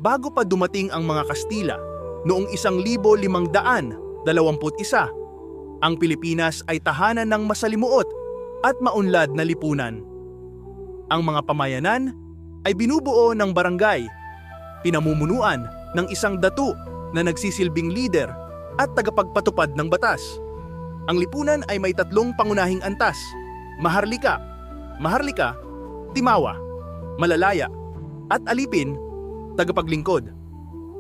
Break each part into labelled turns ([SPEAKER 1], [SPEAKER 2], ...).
[SPEAKER 1] Bago pa dumating ang mga Kastila noong 1521, ang Pilipinas ay tahanan ng masalimuot at maunlad na lipunan. Ang mga pamayanan ay binubuo ng barangay, pinamumunuan ng isang datu na nagsisilbing lider at tagapagpatupad ng batas. Ang lipunan ay may 3 pangunahing antas: Maharlika, Timawa, Malalaya, at Alipin, tagapaglingkod,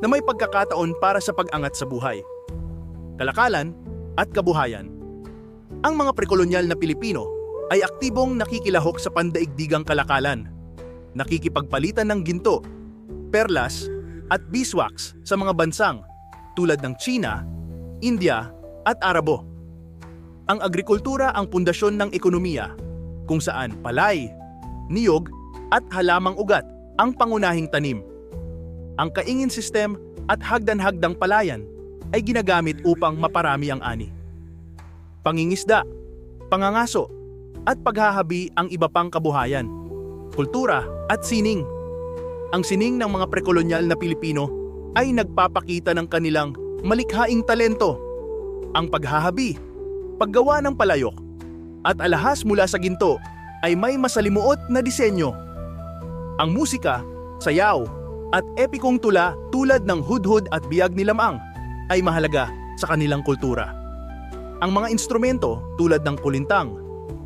[SPEAKER 1] na may pagkakataon para sa pag-angat sa buhay, kalakalan at kabuhayan. Ang mga prekolonyal na Pilipino ay aktibong nakikilahok sa pandaigdigang kalakalan, nakikipagpalitan ng ginto, perlas at beeswax sa mga bansang tulad ng China, India at Arabo. Ang agrikultura ang pundasyon ng ekonomiya, kung saan palay, niyog at halamang ugat ang pangunahing tanim. Ang kaingin system at hagdan-hagdang palayan ay ginagamit upang maparami ang ani. Pangingisda, pangangaso, at paghahabi ang iba pang kabuhayan, kultura at sining. Ang sining ng mga prekolonyal na Pilipino ay nagpapakita ng kanilang malikhaing talento. Ang paghahabi, paggawa ng palayok, at alahas mula sa ginto ay may masalimuot na disenyo. Ang musika, sayaw, at epikong tula tulad ng hudhud at biyag ni Lamang ay mahalaga sa kanilang kultura. Ang mga instrumento tulad ng kulintang,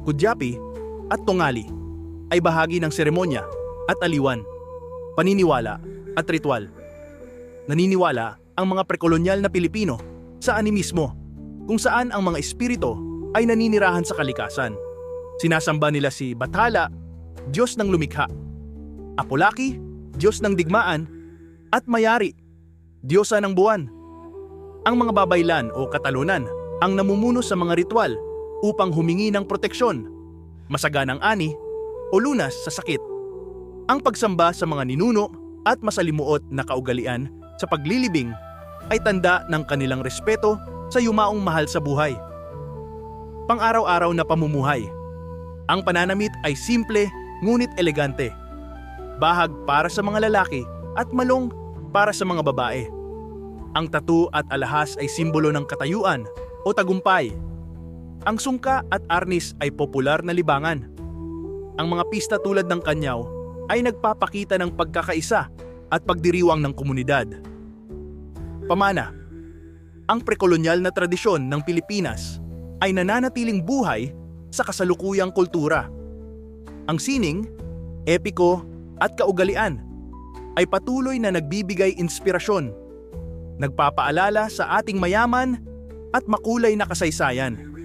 [SPEAKER 1] kudyapi, at tungali ay bahagi ng seremonya at aliwan, paniniwala at ritual. Naniniwala ang mga prekolonyal na Pilipino sa animismo, kung saan ang mga espiritu ay naninirahan sa kalikasan. Sinasamba nila si Bathala, Diyos ng lumikha; Apolaki, Diyos ng digmaan; at Mayari, Diyosa ng buwan. Ang mga babaylan o katalunan ang namumuno sa mga ritual upang humingi ng proteksyon, masaganang ani, o lunas sa sakit. Ang pagsamba sa mga ninuno at masalimuot na kaugalian sa paglilibing ay tanda ng kanilang respeto sa yumaong mahal sa buhay. Pang-araw-araw na pamumuhay. Ang pananamit ay simple ngunit elegante. Bahag para sa mga lalaki at malong para sa mga babae. Ang tattoo at alahas ay simbolo ng katayuan o tagumpay. Ang sungka at arnis ay popular na libangan. Ang mga pista tulad ng kanyaw ay nagpapakita ng pagkakaisa at pagdiriwang ng komunidad. Pamana. Ang prekolonyal na tradisyon ng Pilipinas ay nananatiling buhay sa kasalukuyang kultura. Ang sining, epiko at kaugalian ay patuloy na nagbibigay inspirasyon, nagpapaalala sa ating mayaman at makulay na kasaysayan.